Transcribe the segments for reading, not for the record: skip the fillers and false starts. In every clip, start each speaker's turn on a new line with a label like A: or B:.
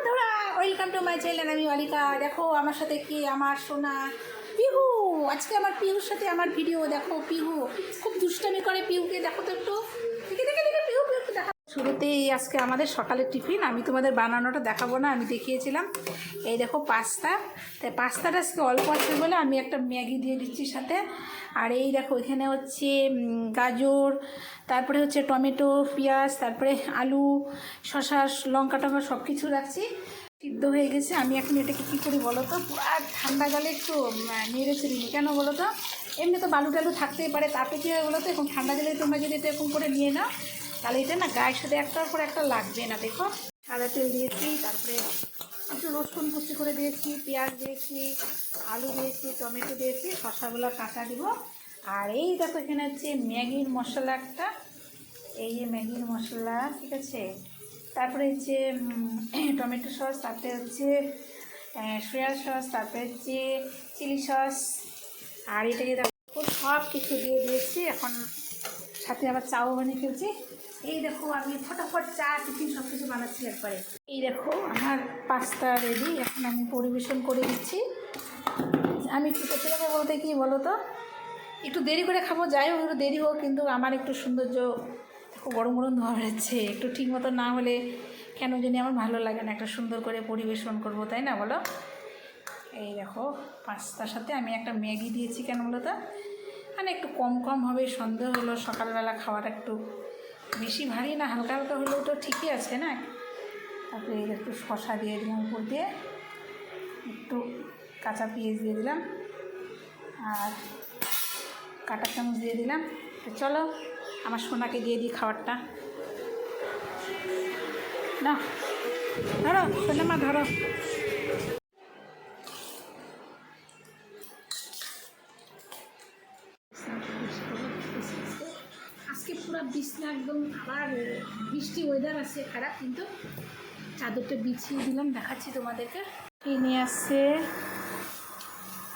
A: বন্ধুরা, welcome to my channel. আমি অলিকা। দেখো আমার সাথে কি আমার সোনা পিহু। আজকে আমার পিহুর সাথে আমার ভিডিও। দেখো পিহু খুব দুষ্টামি করে। পিহুকে দেখো তো একটু, দেখে দেখে দেখে পিহু পিহুকে দেখা। শুরুতেই আজকে আমাদের সকালের টিফিন আমি তোমাদের বানানোটা দেখাবো না, আমি দেখিয়েছিলাম। এই দেখো পাস্তা। তাই পাস্তাটা আজকে অল্প আছে বলে আমি একটা ম্যাগি দিয়ে দিচ্ছি সাথে। আর এই দেখো এখানে হচ্ছে গাজর, তারপরে হচ্ছে টমেটো, পেঁয়াজ, তারপরে আলু, শসা, লঙ্কা টঙ্কা সব কিছু রাখছি। সিদ্ধ হয়ে গেছে। আমি এখন এটাকে কী করি বলো তো, আর ঠান্ডা জলে একটু নেড়ে ছেড়ে নিই। কেন বলো তো, এমনি তো বালু টালু থাকতেই পারে, তাতে কী হয় বলো তো, এখন ঠান্ডা জলে তোমরা যদি এটা এরকম করে নিয়ে নাও তাহলে এটা না গায়ের সাথে একটার পর একটা লাগবে না। দেখো সাদা তেল দিয়েছি, তারপরে একটু রসুন কুচি করে দিয়েছি, পেঁয়াজ দিয়েছি, আলু দিয়েছি, টমেটো দিয়েছি, শসাগুলো কাঁচা দিব। আর এই দেখো এখানে হচ্ছে ম্যাগির মশলা একটা, এই যে ম্যাগির মশলা, ঠিক আছে। তারপরে হচ্ছে টমেটো সস, তারপরে হচ্ছে সয়া সস, তারপরে হচ্ছে চিলি সস। আর এটাকে দেখো সব কিছু দিয়ে দিয়েছি। এখন সাথে আবার চাও বানিয়ে ফেলছি। এই দেখো আমি ফটাফট চা টিফিন সব কিছু বানাচ্ছি একবারে। এই দেখো আমার পাস্তা রেডি। এখন আমি পরিবেশন করে দিচ্ছি। আমি একটু সত্যি বলতে কি বলো তো, একটু দেরি করে খাবো, যাই হোক একটু দেরি হোক, কিন্তু আমার একটু সৌন্দর্য দেখো গরম গরম ধোয়া হচ্ছে। একটু ঠিক মতো না হলে কেন জানি আমার ভালো লাগে না। একটা সুন্দর করে পরিবেশন করবো, তাই না বলো। এই দেখো পাস্তার সাথে আমি একটা ম্যাগি দিয়েছি। কেন বলো তো, মানে একটু কম কম হবে, সন্দেহ হলো সকালবেলা খাওয়াটা একটু বেশি ভারী না, হালকা হালকা হলেও তো ঠিকই আছে না। তারপরে এই একটু শসা দিয়ে দিলাম উপর দিয়ে, একটু কাঁচা পেঁয়াজ দিয়ে দিলাম, আর কাঁটা চামচ দিয়ে দিলাম। তো চলো আমার সোনাকে দিয়ে দিই খাবারটা। না ধরো সোনা মা, ধরো। আজকে পুরো বিছনা একদম, আবার বৃষ্টি ওয়েদার আছে খারাপ, কিন্তু চাদরটা বিছিয়ে দিলাম, দেখাচ্ছি তোমাদেরকে। কী নিয়ে আসছে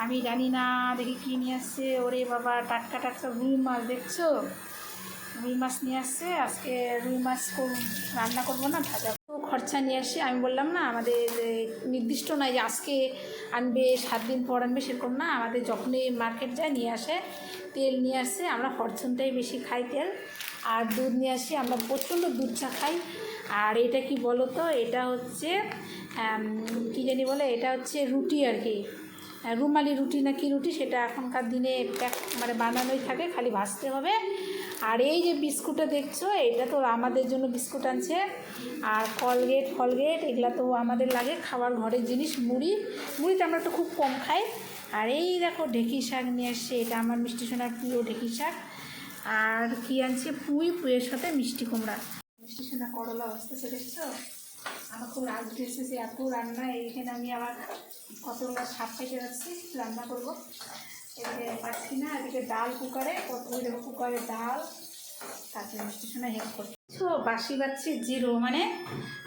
A: আমি জানি না, দেখি কী নিয়ে আসছে। ওরে বাবা, টাটকা টাটকা রুই মাছ, দেখছো রুই মাছ নিয়ে আসছে। আজকে রুই মাছ রান্না করবো না, ভাজা খরচা নিয়ে আসে। আমি বললাম না আমাদের নির্দিষ্ট নয় যে আজকে আনবে 7 দিন পর আনবে, সেরকম না। আমাদের যখনই মার্কেট যায় নিয়ে আসে। তেল নিয়ে আসে, আমরা ফরচুনটাই বেশি খাই তেল। আর দুধ নিয়ে আসি, আমরা প্রচণ্ড দুধ চা খাই। আর এটা কি বলো তো, এটা হচ্ছে কী জানি বলে, এটা হচ্ছে রুটি আর কি, রুমালি রুটি না কি রুটি, সেটা এখনকার দিনে প্যাক মানে বানানোই থাকে, খালি ভাজতে হবে। আর এই যে বিস্কুটটা দেখছো, এটা তো আমাদের জন্য বিস্কুট আনছে। আর কলগেট ফলগেট এগুলো তো আমাদের লাগে, খাওয়ার ঘরের জিনিস। মুড়িটা আমরা তো খুব কম খাই। আর এই দেখো ঢেঁকি শাক নিয়ে আসছে, এটা আমার মিষ্টি সোনার প্রিয় ঢেঁকি শাক। আর কি আনছে, পুঁইয়ের সাথে মিষ্টি কুমড়া। মিষ্টি সোনা করলা বসতেছে, দেখছো। আমার খুব রাগ উঠেছে এত রান্না। এইখানে আমি আবার কতগুলো শাক কেটে রাখছি, রান্না করবো। এদিকে পাচ্ছি না, এদিকে ডাল কুকারে, কুকারে ডাল, তারপরে মিষ্টি সোনা হেল্প করছো। বাসি বাচ্ছি জিরো, মানে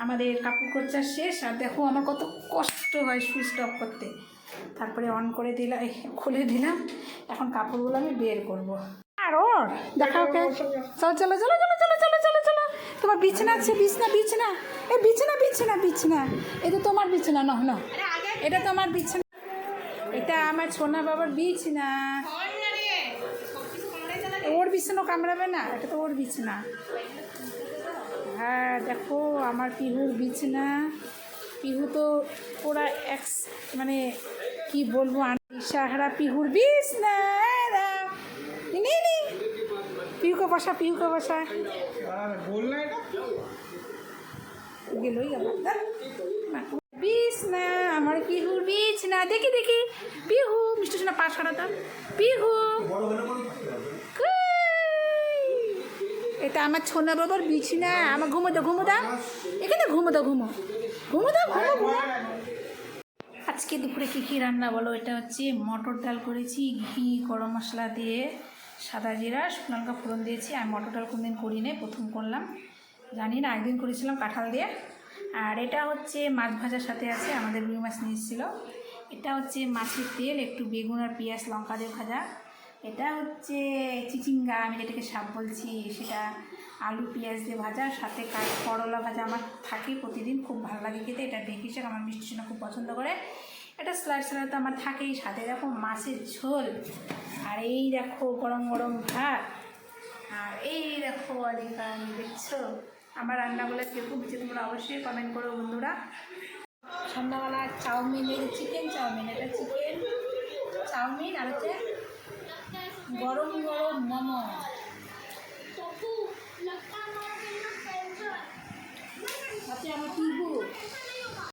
A: আমাদের কাপড় কোচা শেষ। আর দেখো আমার কত কষ্ট হয় সুইচ অফ করতে। তারপরে অন করে দিলাম, খুলে দিলাম। এখন কাপড়গুলো আমি বের করবো। আর ওর দেখা, ওকে চলো চলো চলো চলো চলো চলো চলো চলো। তোমার বিছানা আছে, বিছনা, এই বিছনা, এটা তোমার বিছানা না, না এটা তো আমার বিছানা, এটা আমার সোনা বাবার বিছানা। ওর বিছানা কামড়াবে না, এটা তো ওর বিছানা। হ্যাঁ দেখো আমার পিহুর বিছানা। পিহু তো পুরা মানে কি বলবো, সাহারা পিহুর বিছানা। পিহুকে বসা গেলই আবার বিছনা, আমার পিহুর বিছনা। দেখি পিহু, মিষ্টি সোনা পা সরাতাম। পিহু, এটা আমার ছোনা বাবার বিছনা। আমার ঘুমো দাও এখানে, ঘুমো দাও। আজকে দুপুরে কী রান্না বলো। এটা হচ্ছে মটর ডাল করেছি, ঘি গরম মশলা দিয়ে, সাদা জিরা শুকনো লঙ্কা ফোড়ন দিয়েছি। আমি মটর ডাল কোনদিন করি না, প্রথম করলাম, জানি না, একদিন করেছিলাম কাঁঠাল দিয়ে। আর এটা হচ্ছে মাছ ভাজার সাথে আছে, আমাদের রুই মাছ নিয়ে এসেছিল। এটা হচ্ছে মাছের তেল, একটু বেগুন আর পেঁয়াজ লঙ্কা দিয়ে ভাজা। এটা হচ্ছে চিচিঙ্গা, আমি যেটাকে সাপ বলছি, সেটা আলু পেঁয়াজ দিয়ে ভাজা, সাথে করলা ভাজা আমার থাকে প্রতিদিন, খুব ভালো লাগে খেতে। এটা ঢেঁকি শাক, আমার মিষ্টি সোনা খুব পছন্দ করে। এটা স্যালাড তো আমার থাকেই, সাথে দেখো মাছের ঝোল, আর এই দেখো গরম গরম ভাত, আর এই দেখো অলিকা, দেখছো আমার রান্নাগুলো কীরকম হচ্ছে তোমরা অবশ্যই কমেন্ট করো বন্ধুরা। সন্ধ্যাবেলা চাউমিন, এই চিকেন চাউমিন, এটা চিকেন চাউমিন, আর হচ্ছে গরম গরম মোমো। আচ্ছা আমার পিহু